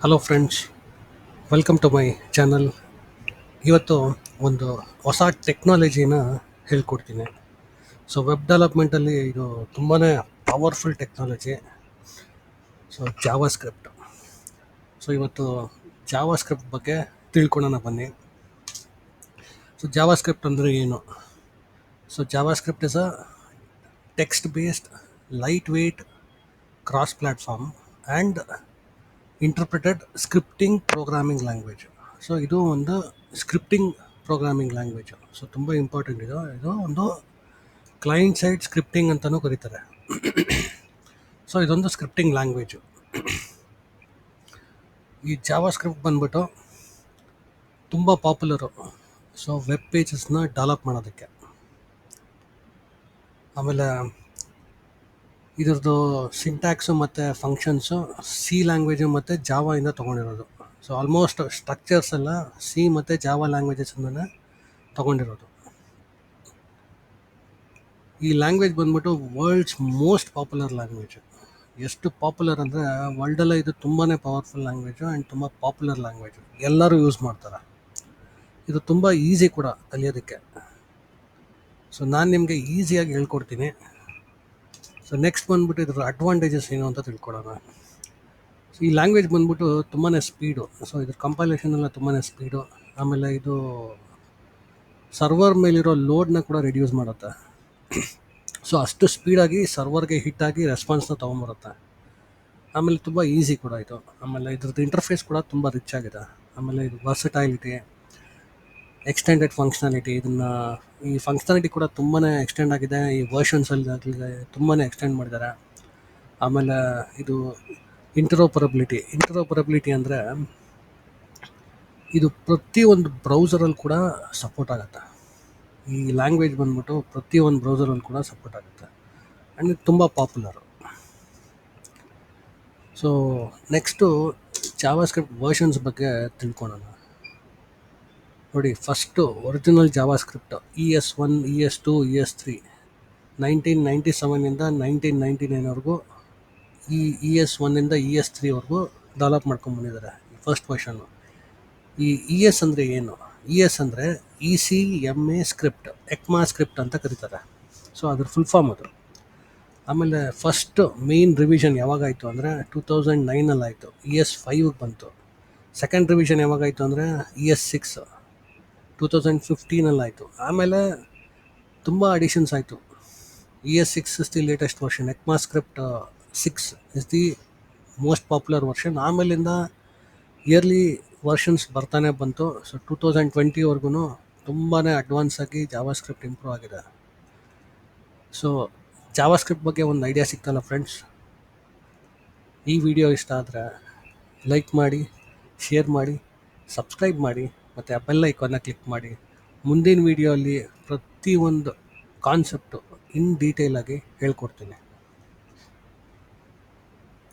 Hello friends, welcome to my channel. ಇವತ್ತು ಒಂದು ಹೊಸ ಟೆಕ್ನಾಲಜಿನ ಹೇಳ್ಕೊಡ್ತೀನಿ. ಸೊ ವೆಬ್ ಡೆವಲಪ್ಮೆಂಟಲ್ಲಿ ಇದು ತುಂಬಾ powerful technology. So JavaScript. So ಇವತ್ತು ಜಾವಾಸ್ಕ್ರಿಪ್ಟ್ ಬಗ್ಗೆ ತಿಳ್ಕೊಳ್ಳೋಣ ಬನ್ನಿ. ಸೊ ಜಾವಾಸ್ಕ್ರಿಪ್ಟ್ ಅಂದರೆ ಏನು? So JavaScript is a text based, light weight, cross platform and interpreted scripting programming language. So ಇದು ಒಂದು ಸ್ಕ್ರಿಪ್ಟಿಂಗ್ ಪ್ರೋಗ್ರಾಮಿಂಗ್ ಲ್ಯಾಂಗ್ವೇಜ್. ಸೊ ತುಂಬ ಇಂಪಾರ್ಟೆಂಟ್. ಇದು ಒಂದು ಕ್ಲೈಂಟ್ ಸೈಡ್ ಸ್ಕ್ರಿಪ್ಟಿಂಗ್ ಅಂತಲೂ ಕರೀತಾರೆ. ಸೊ ಇದೊಂದು ಸ್ಕ್ರಿಪ್ಟಿಂಗ್ ಲ್ಯಾಂಗ್ವೇಜು. ಈ ಜಾವಾ ಸ್ಕ್ರಿಪ್ಟ್ ಬಂದ್ಬಿಟ್ಟು ತುಂಬ ಪಾಪ್ಯುಲರು. ಸೊ ವೆಬ್ ಪೇಜಸ್ನ ಡೆವಲಪ್ ಮಾಡೋದಕ್ಕೆ. ಆಮೇಲೆ ಇದ್ರದ್ದು ಸಿಂಟ್ಯಾಕ್ಸು ಮತ್ತು ಫಂಕ್ಷನ್ಸು ಸಿ ಲ್ಯಾಂಗ್ವೇಜು ಮತ್ತು ಜಾವಾಯಿಂದ ತೊಗೊಂಡಿರೋದು. ಸೊ ಆಲ್ಮೋಸ್ಟ್ ಸ್ಟ್ರಕ್ಚರ್ಸ್ ಎಲ್ಲ ಸಿ ಮತ್ತು ಜಾವಾ ಲ್ಯಾಂಗ್ವೇಜಸ್ಸನ್ನು ತೊಗೊಂಡಿರೋದು. ಈ ಲ್ಯಾಂಗ್ವೇಜ್ ಬಂದ್ಬಿಟ್ಟು ವರ್ಲ್ಡ್ಸ್ ಮೋಸ್ಟ್ ಪಾಪ್ಯುಲರ್ ಲ್ಯಾಂಗ್ವೇಜ್. ಎಷ್ಟು ಪಾಪ್ಯುಲರ್ ಅಂದರೆ ವರ್ಲ್ಡಲ್ಲೇ ಇದು ತುಂಬಾ ಪವರ್ಫುಲ್ ಲ್ಯಾಂಗ್ವೇಜು ಆ್ಯಂಡ್ ತುಂಬ ಪಾಪ್ಯುಲರ್ ಲ್ಯಾಂಗ್ವೇಜು. ಎಲ್ಲರೂ ಯೂಸ್ ಮಾಡ್ತಾರೆ. ಇದು ತುಂಬ ಈಸಿ ಕೂಡ ಕಲಿಯೋದಕ್ಕೆ. ಸೊ ನಾನು ನಿಮಗೆ ಈಸಿಯಾಗಿ ಹೇಳ್ಕೊಡ್ತೀನಿ. ಸೊ ನೆಕ್ಸ್ಟ್ ಬಂದ್ಬಿಟ್ಟು ಇದ್ರ ಅಡ್ವಾಂಟೇಜಸ್ ಏನು ಅಂತ ತಿಳ್ಕೊಳ್ಳೋಣ. ಸೊ ಈ ಲ್ಯಾಂಗ್ವೇಜ್ ಬಂದ್ಬಿಟ್ಟು ತುಂಬಾ ಸ್ಪೀಡು. ಸೊ ಇದ್ರ ಕಂಪೈಲೇಷನ್ ಎಲ್ಲ ತುಂಬಾ ಸ್ಪೀಡು. ಆಮೇಲೆ ಇದು ಸರ್ವರ್ ಮೇಲಿರೋ ಲೋಡ್ನ ಕೂಡ ರಿಡ್ಯೂಸ್ ಮಾಡುತ್ತೆ. ಸೊ ಅಷ್ಟು ಸ್ಪೀಡಾಗಿ ಸರ್ವರ್ಗೆ ಹಿಟ್ಟಾಗಿ ರೆಸ್ಪಾನ್ಸ್ನ ತೊಗೊಂಬರುತ್ತೆ. ಆಮೇಲೆ ತುಂಬ ಈಸಿ ಕೂಡ ಇದು. ಆಮೇಲೆ ಇದ್ರದ್ದು ಇಂಟರ್ಫೇಸ್ ಕೂಡ ತುಂಬ ರಿಚ್ ಆಗಿದೆ. ಆಮೇಲೆ ಇದು ವರ್ಸಟೈಲಿಟಿ, ಎಕ್ಸ್ಟೆಂಡೆಡ್ ಫಂಕ್ಷನಾಲಿಟಿ, ಈ ಫಂಕ್ಷನಾಲಿಟಿ ಕೂಡ ತುಂಬಾ ಎಕ್ಸ್ಟೆಂಡ್ ಆಗಿದೆ. ಈ ವರ್ಷನ್ಸಲ್ಲಿ ತುಂಬಾ ಎಕ್ಸ್ಟೆಂಡ್ ಮಾಡಿದ್ದಾರೆ. ಆಮೇಲೆ ಇದು ಇಂಟರೋಪರಬಿಲಿಟಿ ಅಂದರೆ ಇದು ಪ್ರತಿಯೊಂದು ಬ್ರೌಸರಲ್ಲಿ ಕೂಡ ಸಪೋರ್ಟ್ ಆಗುತ್ತೆ. ಈ ಲ್ಯಾಂಗ್ವೇಜ್ ಬಂದ್ಬಿಟ್ಟು ಪ್ರತಿಯೊಂದು ಬ್ರೌಸರಲ್ಲಿ ಕೂಡ ಸಪೋರ್ಟ್ ಆಗುತ್ತೆ ಆ್ಯಂಡ್ ಇದು ತುಂಬ popular. So next JavaScript versions ಬಗ್ಗೆ ತಿಳ್ಕೊಳ್ಳೋಣ. ನೋಡಿ, first original JavaScript ES1, ES2, ES3 1997ಇಂದ 1999ವರೆಗೂ ಈ ES1ಇಂದ ES3ವರೆಗೂ ಡೆವಲಪ್ ಮಾಡ್ಕೊಂಡ್ಬಂದಿದ್ದಾರೆ ಫಸ್ಟ್ ವರ್ಷನ್ನು. ಈ ES ಅಂದರೆ ಏನು? ES ಅಂದರೆ ECMA ಸ್ಕ್ರಿಪ್ಟ್, ಎಕ್ಮಾ ಸ್ಕ್ರಿಪ್ಟ್ ಅಂತ ಕರೀತಾರೆ. ಸೊ ಅದ್ರ ಫುಲ್ ಫಾರ್ಮ್ ಅದು. ಆಮೇಲೆ ಫಸ್ಟ್ ಮೇನ್ ರಿವಿಷನ್ ಯಾವಾಗಾಯಿತು ಅಂದರೆ 2009 ಆಯಿತು. ES5ಗೆ ಬಂತು. ಸೆಕೆಂಡ್ ರಿವಿಷನ್ ಯಾವಾಗಾಯಿತು ಅಂದರೆ ES6 2015 ಆಯಿತು. ಆಮೇಲೆ ತುಂಬ ಅಡಿಷನ್ಸ್ ಆಯಿತು. ES6 is the latest version. ECMAScript 6 is the most popular version. ಆಮೇಲಿಂದ ಇಯರ್ಲಿ ವರ್ಷನ್ಸ್ ಬರ್ತಾನೆ ಬಂತು. ಸೊ 2020ವರೆಗೂ ತುಂಬಾ ಅಡ್ವಾನ್ಸ್ ಆಗಿ ಜಾವಾಸ್ಕ್ರಿಪ್ಟ್ ಇಂಪ್ರೂವ್ ಆಗಿದೆ. ಸೊ ಜಾವಾಸ್ಕ್ರಿಪ್ಟ್ ಬಗ್ಗೆ ಒಂದು ಐಡಿಯಾ ಸಿಗ್ತಲ್ಲ ಫ್ರೆಂಡ್ಸ್. ಈ ವಿಡಿಯೋ ಇಷ್ಟ ಆದರೆ ಲೈಕ್ ಮಾಡಿ, ಶೇರ್ ಮಾಡಿ, ಸಬ್ಸ್ಕ್ರೈಬ್ ಮಾಡಿ ಮತ್ತು ಆ ಬೆಲ್ ಐಕಾನ್ನ ಕ್ಲಿಕ್ ಮಾಡಿ. ಮುಂದಿನ ವಿಡಿಯೋ ಅಲ್ಲಿ ಪ್ರತಿಯೊಂದು ಕಾನ್ಸೆಪ್ಟು ಇನ್ ಡೀಟೇಲಾಗಿ ಹೇಳ್ಕೊಡ್ತೀನಿ.